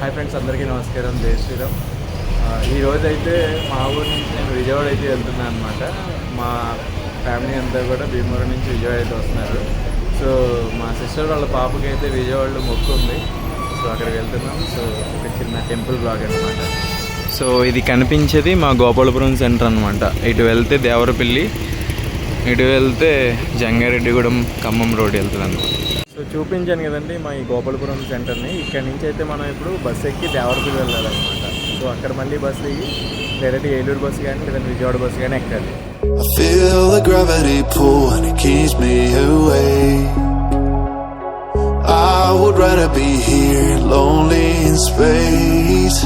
Hi friends, అందరికీ నమస్కారం. జై శ్రీరామ్. ఈరోజైతే మా ఊరు నుంచి నేను విజయవాడ అయితే వెళ్తున్నాను అనమాట. మా ఫ్యామిలీ అంతా కూడా భీమవరం నుంచి విజయవాడ అయితే వస్తున్నారు. సో మా సిస్టర్ వాళ్ళ పాపకి అయితే విజయవాడలో మొక్కు ఉంది. సో అక్కడికి వెళ్తున్నాం. సో ఒక చిన్న టెంపుల్ బ్లాగ్ అనమాట. సో ఇది కనిపించేది మా గోపాలపురం సెంటర్ అనమాట. ఇటు వెళ్తే దేవరపల్లి, ఇటు వెళ్తే జంగారెడ్డిగూడెం ఖమ్మం రోడ్ వెళ్తుంది అనమాట. సో చూపించాను కదండి మా ఈ గోపాలపురం సెంటర్ని. ఇక్కడ నుంచి అయితే మనం ఇప్పుడు బస్సు ఎక్కి దేవరపల్లి వెళ్ళాలన్నమాట. సో అక్కడ మళ్ళీ బస్సు దిగి డైరెక్ట్ ఏలూరు బస్సు కానీ లేదంటే విజయవాడ బస్సు కానీ ఎక్కాలి. I feel the gravity pull and it keeps me away. I would rather be here lonely in space.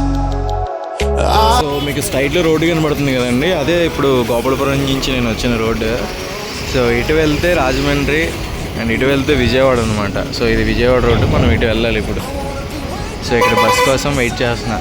So మీకు స్ట్రైట్లో రోడ్డు కనబడుతుంది కదండి, అదే ఇప్పుడు గోపాలపురం నుంచి నేను వచ్చిన రోడ్డు. సో ఇటు వెళ్తే రాజమండ్రి అండ్ ఇటు వెళ్తే విజయవాడ అనమాట. సో ఇది విజయవాడ రోడ్డు, మనం ఇటు వెళ్ళాలి ఇప్పుడు. సో ఇక్కడ బస్ కోసం వెయిట్ చేస్తున్నా.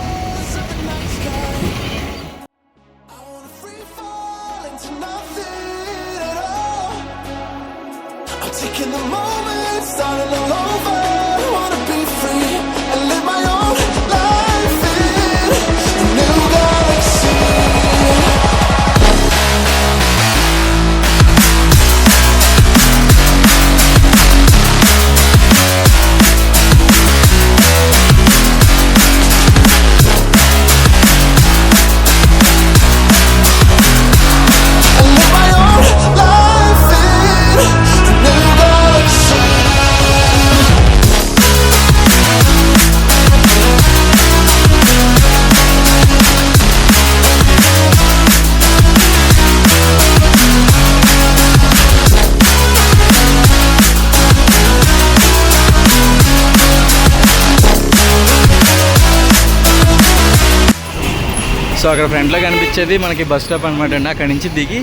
సో అక్కడ ఫ్రంట్లో కనిపించేది మనకి బస్ స్టాప్ అనమాట అండి. అక్కడి నుంచి దిగి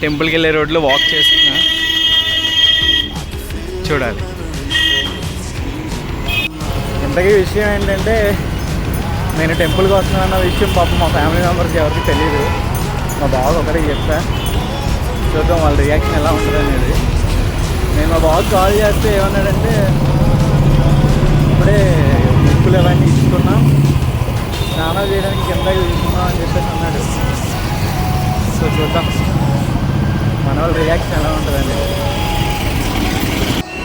టెంపుల్కి వెళ్ళే రోడ్లో వాక్ చేస్తున్నా, చూడాలి. ఇంతకీ విషయం ఏంటంటే, నేను టెంపుల్కి వస్తున్నానన్న విషయం పాపం మా ఫ్యామిలీ మెంబర్స్కి ఎవరికి తెలియదు. మా బావ ఒకరికి చెప్తా, చూద్దాం వాళ్ళ రియాక్షన్ ఎలా ఉంటుంది అనేది. నేను మా బావకి కాల్ చేస్తే ఏమన్నాడంటే, ఇప్పుడే ముక్కులు అవన్నీ ఇచ్చుకున్నాం, స్నానాలు చేయడానికి కిందకి తీసుకున్నాం అని చెప్పేసి అన్నాడు. సో చూద్దాం మన వాళ్ళ రియాక్షన్ ఎలా ఉంటుందండి.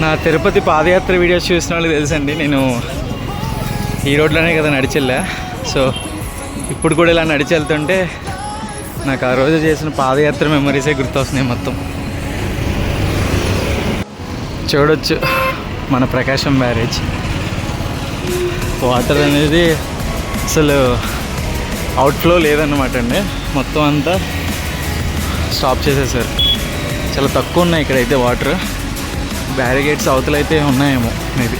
నా తిరుపతి పాదయాత్ర వీడియోస్ చూసిన వాళ్ళకి తెలుసండి, నేను ఈ రోడ్లోనే కదా నడిచెళ్ళా. సో ఇప్పుడు కూడా ఇలా నడిచి వెళ్తుంటే నాకు ఆ రోజు చేసిన పాదయాత్ర మెమరీసే గుర్తొస్తున్నాయి మొత్తం. చూడొచ్చు మన ప్రకాశం బ్యారేజ్. వాటర్ అనేది అసలు అవుట్ఫ్లో లేదన్నమాట అండి, మొత్తం అంతా స్టాప్ చేసేసారు. చాలా తక్కువ ఉన్నాయి ఇక్కడైతే వాటర్. బ్యారిగేట్స్ అవతలైతే ఉన్నాయేమో మేబీ.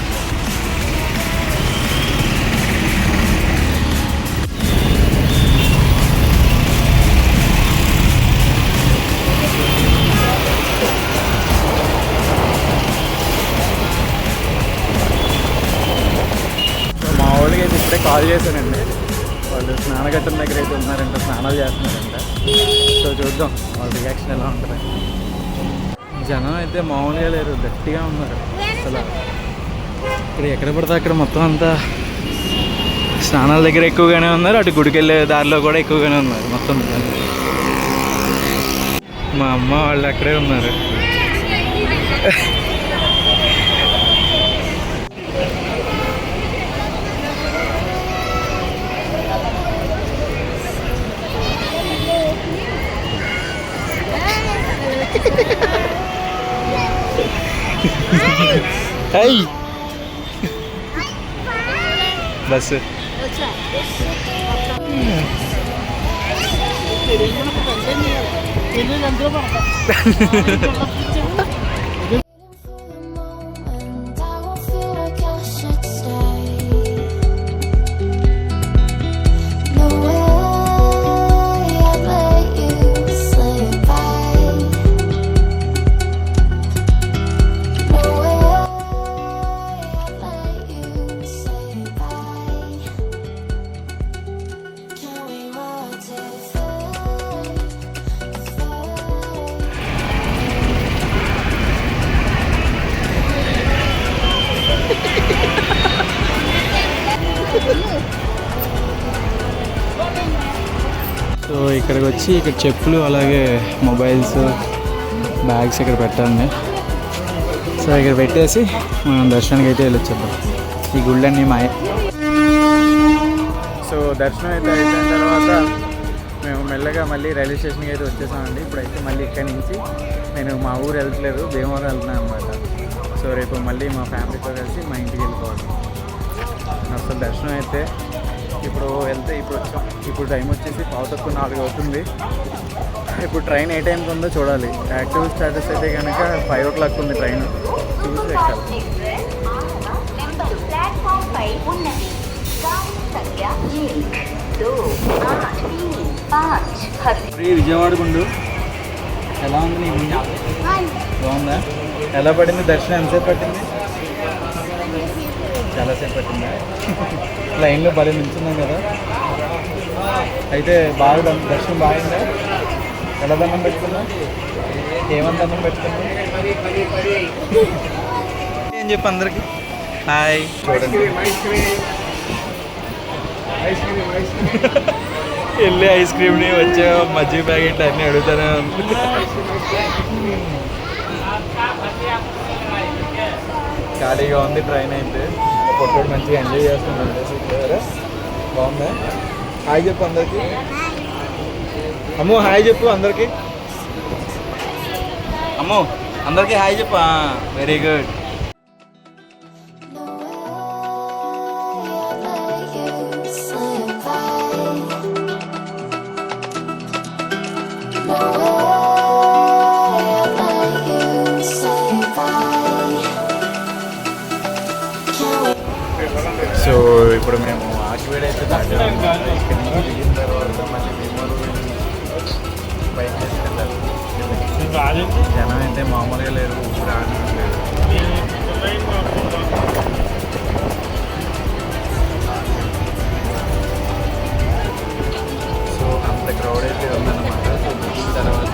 మా వాళ్ళకి అయితే ఇప్పుడే కాల్ చేశానండి, వాళ్ళు స్నానఘట్టం దగ్గర అయితే ఉన్నారంట, స్నానాలు చేస్తున్నారంట. సో చూద్దాం వాళ్ళ రియాక్షన్ ఎలా ఉంటుంది. జనం అయితే మామూలుగా లేరు, గట్టిగా ఉన్నారు అసలు. ఇక్కడ ఎక్కడ పడితే అక్కడ మొత్తం అంతా స్నానాల దగ్గర ఎక్కువగానే ఉన్నారు, అటు గుడికి వెళ్ళే దారిలో కూడా ఎక్కువగానే ఉన్నారు మొత్తం. మా అమ్మ వాళ్ళు అక్కడే ఉన్నారు. Hey! బస్సు సో ఇక్కడికి వచ్చి ఇక్కడ చెప్పులు అలాగే మొబైల్స్ బ్యాగ్స్ ఇక్కడ పెట్టండి. సో ఇక్కడ పెట్టేసి మనం దర్శనానికి అయితే వెళ్ళొచ్చేద్దాం. ఈ గుళ్ళన్నీ మాయ. సో దర్శనం అయితే అయిపోయిన తర్వాత మేము మెల్లగా మళ్ళీ రైల్వే స్టేషన్కి అయితే వచ్చేసామండి. ఇప్పుడైతే మళ్ళీ ఇక్కడి నుంచి నేను మా ఊరు వెళ్తలేదు, భీమవరం వెళ్తున్నాను అనమాట. సో రేపు మళ్ళీ మా ఫ్యామిలీతో కలిసి మా ఇంటికి వెళ్ళిపోవాలి. అసలు దర్శనం అయితే ఇప్పుడు వెళ్తే ఇప్పుడు వచ్చాం. ఇప్పుడు టైం వచ్చేసి 4:04 అవుతుంది. ఇప్పుడు ట్రైన్ ఏ టైంకి ఉందో చూడాలి. యాక్టివ్ స్టాటస్ అయితే కనుక 5 o'clock ఉంది ట్రైన్. చూసి ఎక్కాలి. విజయవాడ గుండు ఎలా ఉంది నీకు? బాగుందా? ఎలా పడింది దర్శనం? ఎంతసేపు పట్టింది? చాలాసేపు పట్టిందా? లైన్లో బలి నిల్చున్నాం కదా. అయితే బాగా దర్శనం బాగుందా? ఎలా దండం పెట్టుకున్నా? ఏమని దండం పెట్టుకున్నా? ఏం చెప్పి అందరికి హాయ్. చూడండి వెళ్ళి ఐస్ క్రీమ్ని వచ్చే మజ్జిగ ప్యాకెట్ అన్నీ అడుగుతానే ఉంది. ఖాళీగా ఉంది ట్రైన్ అయితే. పొట్టోడు మంచిగా ఎంజాయ్ చేస్తున్నాడు సీట్ దగ్గర. బాగుందా? హాయ్ చెప్పు అందరికి. అమ్మో హాయ్ చెప్పు అందరికి. అమ్మో అందరికి హాయ్ చెప్పు. Very good. సో ఇప్పుడు మేము ఆకివేడ్ అయితే దాటాము. ఇక్కడ నుంచి దిగిన తర్వాత మళ్ళీ భీమవరం బైక్ చేసుకెళ్ళాలి. జనం అయితే మామూలుగా లేరు, ఊపిరి ఆడలేదు. సో అంత క్రౌడ్ అయితే ఉందన్నమాట. సో దిగిన తర్వాత